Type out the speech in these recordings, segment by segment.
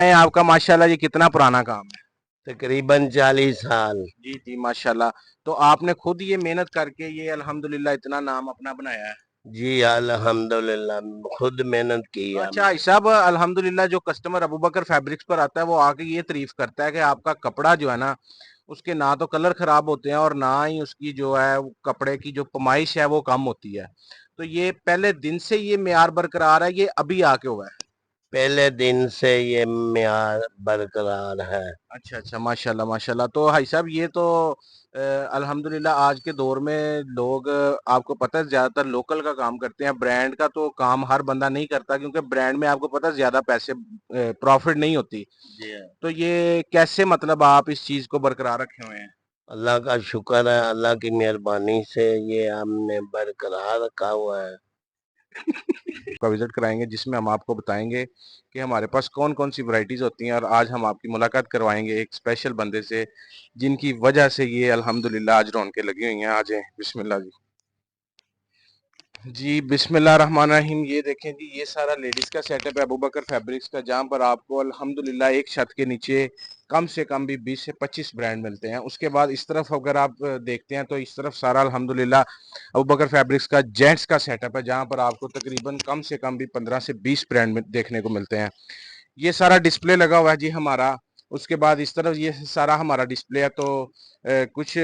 हैं आपका माशाल्लाह ये कितना पुराना काम है? तकरीबन 40 साल। जी जी माशाल्लाह। तो आपने खुद ये मेहनत करके ये अल्हम्दुलिल्लाह इतना नाम अपना बनाया है। जी अल्हम्दुलिल्लाह खुद मेहनत की तो है अच्छा हमने। भाई साहब अल्हम्दुलिल्लाह जो कस्टमर अबू बकर फैब्रिक्स पर आता है वो आके ये तारीफ करता है कि आपका कपड़ा जो है ना उसके ना तो कलर खराब होते हैं और ना ही उसकी जो है वो कपड़े की जो पमाइश है वो कम होती है। तो ये पहले दिन से ये मेयार बरकरार है, ये अभी आके हुआ है? पहले दिन से ये म्यार बरकरार है। अच्छा अच्छा माशाल्लाह माशाल्लाह। तो भाई साहब ये तो अल्हम्दुलिल्लाह आज के दौर में लोग आपको पता है ज्यादातर लोकल का काम करते हैं, ब्रांड का तो काम हर बंदा नहीं करता क्योंकि ब्रांड में आपको पता है ज्यादा पैसे प्रॉफिट नहीं होती। जी हाँ। तो ये कैसे मतलब आप इस चीज को बरकरार रखे हुए हैं? अल्लाह का शुक्र है, अल्लाह की मेहरबानी से ये हमने बरकरार रखा हुआ है। का विजिट कराएंगे जिसमें हम आपको बताएंगे कि हमारे पास कौन कौन सी वैरायटीज होती हैं और आज हम आपकी मुलाकात करवाएंगे एक स्पेशल बंदे से जिनकी वजह से ये अल्हम्दुलिल्लाह आज रौनकें लगी हुई हैं। आ जाएं, बिस्मिल्लाह जी। जी बिस्मिल्लाहिर्रहमानिर्रहीम। ये देखें जी ये सारा लेडीज का सेटअप है अबू बकर फैब्रिक्स का, जहां पर आपको अल्हम्दुलिल्लाह एक छत के नीचे कम से कम भी 20 से 25 ब्रांड मिलते हैं। उसके बाद इस तरफ अगर आप देखते हैं तो इस तरफ सारा अल्हम्दुलिल्लाह अबू बकर फैब्रिक्स का जेंट्स का सेटअप है, जहां पर आपको तकरीबन कम से कम भी 15 से 20 ब्रांड देखने को मिलते हैं। ये सारा डिस्प्ले लगा हुआ है जी हमारा। उसके बाद इस तरफ ये सारा हमारा डिस्प्ले है। तो कुछ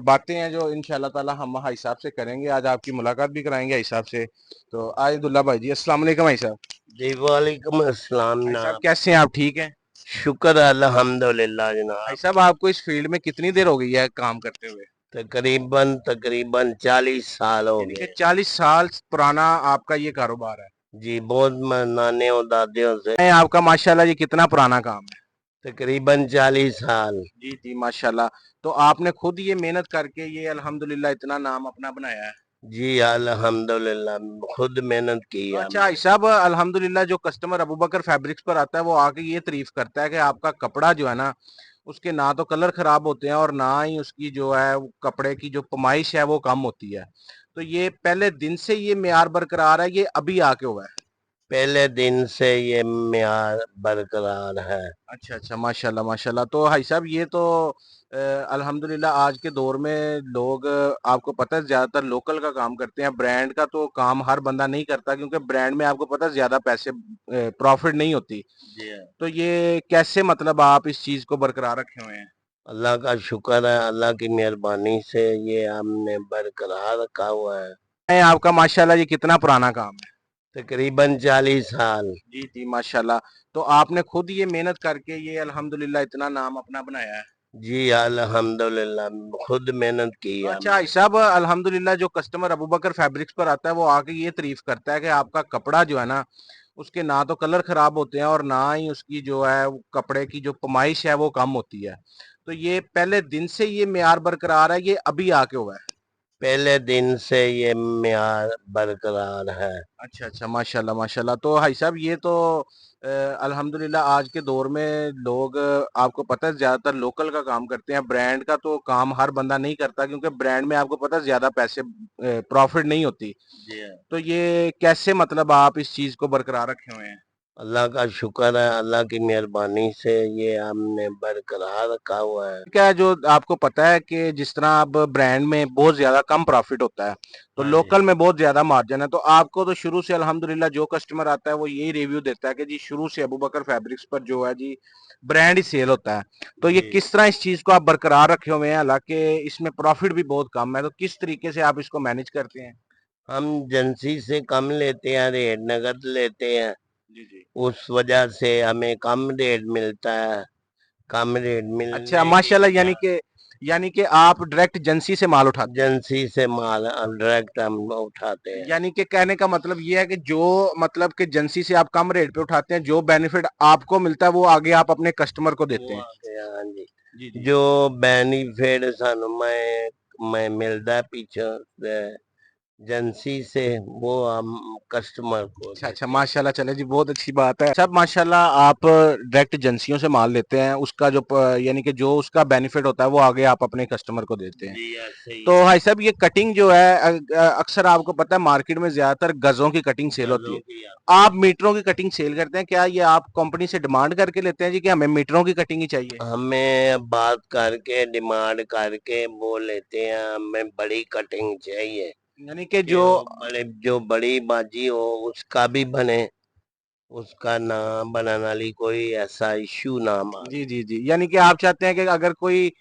बातें हैं जो इंशाल्लाह ताला हम भाई साहब से करेंगे, आज आपकी मुलाकात भी कराएंगे भाई साहब से। तो आयदुल्ला भाई जी अस्सलाम वालेकुम भाई साहब। जी वालेकुम अस्सलाम भाई साहब नाम। कैसे हैं आप, ठीक हैं? शुक्र है अल्हम्दुलिल्लाह भाई जनाब। साहब आपको इस फील्ड में कितनी देर हो गई है काम करते हुए? तकरीबन तकरीबन 40 साल हो यानी कि गए। 40 साल पुराना आपका ये कारोबार है? जी बहुत नाने और दादियों से। आपका माशाल्लाह ये कितना पुराना काम है? तकरीबन 40 साल। जी जी माशाल्लाह। तो आपने खुद ये मेहनत करके ये अल्हम्दुलिल्लाह इतना नाम अपना बनाया है? जी अल्हम्दुलिल्लाह खुद मेहनत की तो है अच्छा हमने। भाई साहब अल्हम्दुलिल्लाह जो कस्टमर अबू बकर फैब्रिक्स पर आता है वो आके ये तारीफ करता है कि आपका कपड़ा जो है ना उसके ना तो कलर खराब होते हैं और ना ही उसकी जो है वो कपड़े की जो पमाइश है वो कम होती है। तो ये पहले दिन से ये मेयार बरकरार है, ये अभी आके हुआ है? पहले दिन से ये म्यार बरकरार है। अच्छा अच्छा माशाल्लाह माशाल्लाह। तो भाई साहब ये तो अल्हम्दुलिल्लाह आज के दौर में लोग आपको पता है ज्यादातर लोकल का काम करते हैं, ब्रांड का तो काम हर बंदा नहीं करता क्योंकि ब्रांड में आपको पता है ज्यादा पैसे प्रॉफिट नहीं होती। जी हाँ। तो ये कैसे मतलब आप इस चीज को बरकरार रखे हुए हैं? अल्लाह का शुक्र है, अल्लाह की मेहरबानी से ये हमने बरकरार रखा हुआ है। आपका माशाल्लाह ये कितना पुराना काम है? तकरीबन 40 साल। जी जी माशाल्लाह। तो आपने खुद ये मेहनत करके ये अल्हम्दुलिल्लाह इतना नाम अपना बनाया है? जी अल्हम्दुलिल्लाह खुद मेहनत की तो है अच्छा भाई हमने। साहब अल्हम्दुलिल्लाह जो कस्टमर अबू बकर फैब्रिक्स पर आता है वो आके ये तारीफ करता है कि आपका कपड़ा जो है ना उसके ना तो कलर खराब होते हैं और ना ही उसकी जो है वो कपड़े की जो पमाइश है वो कम होती है। तो ये पहले दिन से ये मेयार बरकरार है, ये अभी आके हुआ है? पहले दिन से ये म्यार बरकरार है। अच्छा अच्छा माशाल्लाह माशाल्लाह। तो भाई साहब ये तो अल्हम्दुलिल्लाह आज के दौर में लोग आपको पता है ज्यादातर लोकल का काम करते हैं, ब्रांड का तो काम हर बंदा नहीं करता क्योंकि ब्रांड में आपको पता है ज्यादा पैसे प्रॉफिट नहीं होती। जी हाँ। तो ये कैसे मतलब आप इस चीज को बरकरार रखे हुए हैं? अल्लाह का शुक्र है, अल्लाह की मेहरबानी से ये हमने बरकरार रखा हुआ है। क्या जो आपको पता है कि जिस तरह अब ब्रांड में बहुत ज्यादा कम प्रॉफिट होता है तो हाँ जी। लोकल में बहुत ज्यादा मार्जिन है। तो आपको तो शुरू से अल्हम्दुलिल्लाह जो कस्टमर आता है वो यही रिव्यू देता है कि जी शुरू से अबू बकर फैब्रिक्स पर जो है जी ब्रांड ही सेल होता है। तो ये जी किस तरह इस चीज को आप बरकरार रखे हुए हैं, हालांकि इसमें प्रॉफिट भी बहुत कम है, तो किस तरीके से आप इसको मैनेज करते हैं? हम एजेंसी से कम लेते हैं, रेट नगद लेते हैं। जी जी। उस वजह से हमें कम रेट मिलता है। कम रेट अच्छा मिलने की माशाल्लाह, वजह यानी कि आप डायरेक्ट एजेंसी से माल उठाते हैं? एजेंसी से माल डायरेक्ट हम उठाते हैं। यानी कि कहने का मतलब ये है कि जो मतलब कि एजेंसी से आप कम रेट पे उठाते हैं, जो बेनिफिट आपको मिलता है वो आगे आप अपने कस्टमर को देते वो हैं? आ गया, हाँ जी। जी जी। जो बेनिफिट सानू मैं मिलता है पीछे से एजेंसी से वो हम कस्टमर को अच्छा देते अच्छा, हैं। माशाल्लाह, चले जी, बहुत अच्छी बात है। सब माशाल्लाह आप डायरेक्ट एजेंसियों से माल लेते हैं, उसका जो यानी कि जो उसका बेनिफिट होता है वो आगे आप अपने कस्टमर को देते हैं। जी ऐसे ही तो है। भाई साहब, ये कटिंग जो है अक्सर आपको पता है मार्केट में ज्यादातर गजों की कटिंग सेल होती गजों है। की आती आप है। मीटरों की कटिंग सेल करते हैं क्या? ये आप कंपनी से डिमांड करके लेते हैं जी कि हमें मीटरों की कटिंग ही चाहिए? हमें बात करके डिमांड करके वो लेते हैं, हमें बड़ी कटिंग चाहिए यानी कि कि जो वो बड़े जो बड़ी बाजी हो उसका भी बने, उसका ना बनाने वाली कोई ऐसा इश्यू ना जी मारे। जी जी, यानी कि आप चाहते हैं कि अगर कोई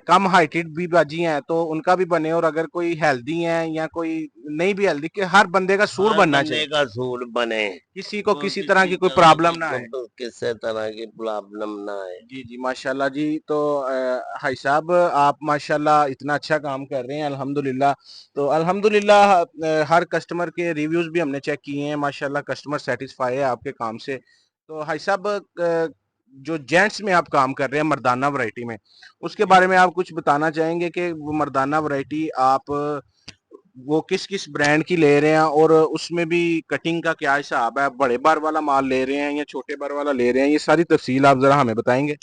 कम हाइटेड भी बाजी हैं तो उनका भी बने, और अगर कोई हेल्दी है या कोई नहीं भी हेल्दी, कि हर बंदे का सूट हर बनना बंदे चाहिए, का सूट बने, किसी को वो किसी तरह किसी की कोई तरह प्रॉब्लम की ना आए। किसी तरह की प्रॉब्लम ना आए। जी जी, माशाल्लाह जी। तो भाई साहब, आप माशाल्लाह इतना अच्छा काम कर रहे हैं, अल्हम्दुलिल्लाह। तो अल्हम्दुलिल्लाह हर कस्टमर के रिव्यूज भी हमने चेक किए हैं, माशाल्लाह कस्टमर सेटिस्फाई है आपके काम से। तो भाई साहब, जो जेंट्स में आप काम कर रहे हैं मर्दाना वैरायटी में, उसके बारे में आप कुछ बताना चाहेंगे कि वो मर्दाना वैरायटी आप वो किस किस ब्रांड की ले रहे हैं, और उसमें भी कटिंग का क्या हिसाब है? बड़े बार वाला माल ले रहे हैं या छोटे बार वाला ले रहे हैं? ये सारी तफसील आप जरा हमें बताएंगे।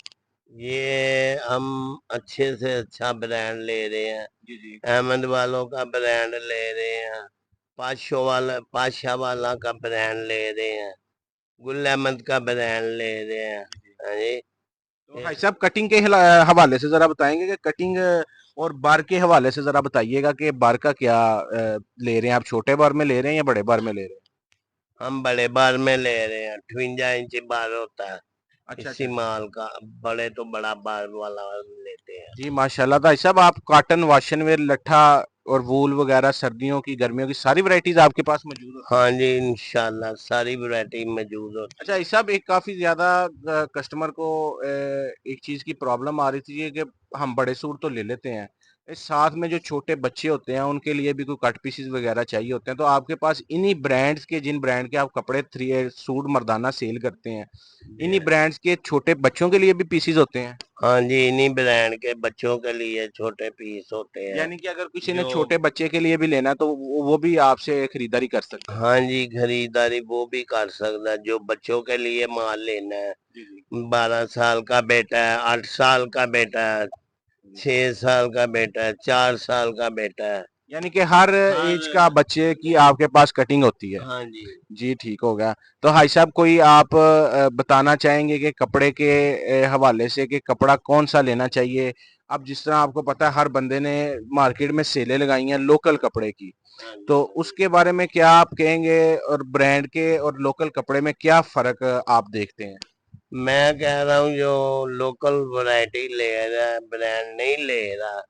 ये हम अच्छे से अच्छा ब्रांड ले रहे हैं, जी जी अहमद वालों का ब्रांड ले रहे हैं, पाशाह वाला का ब्रांड ले रहे हैं, गुल अहमद का ब्रांड ले रहे हैं। जी। हाँ जी। तो भाई साहब, कटिंग के हवाले से जरा बताएंगे कि कटिंग और बार के हवाले से जरा बताइएगा कि बार का क्या ले रहे हैं आप? छोटे बार में ले रहे हैं या बड़े बार में ले रहे हैं? हम बड़े बार में ले रहे हैं, 58 इंच बार होता है अच्छा इसी अच्छा। माल का। बड़े तो बड़ा बार वाला लेते हैं। जी माशाल्लाह भाई साहब, आप कॉटन, वाशन वेयर, लट्ठा और वूल वगैरह, सर्दियों की गर्मियों की सारी वैरायटीज आपके पास मौजूद होती हाँ हैं? जी, इंशाल्लाह सारी वैरायटी मौजूद अच्छा, होती है। इस सब एक काफी ज्यादा कस्टमर को एक चीज की प्रॉब्लम आ रही थी कि हम बड़े सूट तो ले लेते हैं, इस साथ में जो छोटे बच्चे होते हैं उनके लिए भी कोई कट पीसेस वगैरह चाहिए होते हैं, तो आपके पास इन्हीं ब्रांड्स के, जिन ब्रांड के आप कपड़े थ्री सूट मर्दाना सेल करते हैं, इन्हीं ब्रांड्स के छोटे बच्चों के लिए भी पीसेस होते हैं? हाँ जी, इन्हीं ब्रांड के बच्चों के लिए छोटे पीस होते हैं। यानी कि अगर किसी ने जो छोटे बच्चे के लिए भी लेना है तो वो भी आपसे खरीदारी कर सकता है? हाँ जी, खरीदारी वो भी कर सकता है जो बच्चों के लिए माल लेना है। जी जी 12 साल का बेटा है, 8 साल का बेटा है, जी। 6 साल का बेटा है, 4 साल का बेटा है। यानी कि हर हर एज का बच्चे की आपके पास कटिंग होती है? हाँ जी। जी, ठीक हो गया। तो भाई साहब, कोई आप बताना चाहेंगे कि कपड़े के हवाले से कि कपड़ा कौन सा लेना चाहिए? अब जिस तरह आपको पता है हर बंदे ने मार्केट में सेलें लगाई हैं लोकल कपड़े की, हाँ जी। तो उसके बारे में क्या आप कहेंगे, और ब्रांड के और लोकल कपड़े में क्या फर्क आप देखते हैं? मैं कह रहा हूँ जो लोकल वैरायटी ले रहा है, ब्रांड नहीं ले रहा,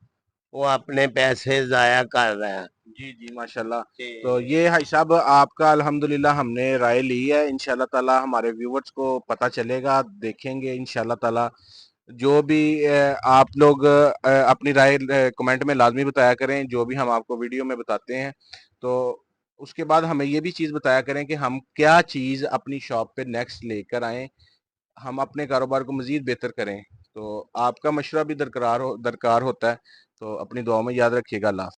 वो अपने पैसे जाया कर रहा है। जी जी, माशाल्लाह। तो कि ये भाई साहब, आपका अल्हम्दुलिल्लाह हमने राय ली है, इंशाल्लाह ताला हमारे व्यूवर्स को पता चलेगा, देखेंगे इंशाल्लाह ताला। जो भी आप लोग अपनी राय कमेंट में लाजमी बताया करें, जो भी हम आपको वीडियो में बताते हैं। तो उसके बाद हमें ये भी चीज़ बताया करें कि हम क्या चीज़ अपनी शॉप पे नेक्स्ट लेकर आएँ, हम अपने कारोबार को मज़ीद बेहतर करें। तो आपका मशवरा भी दरकार होता है। तो अपनी दुआओं में याद रखिएगा। अल्लाह हाफ़िज़।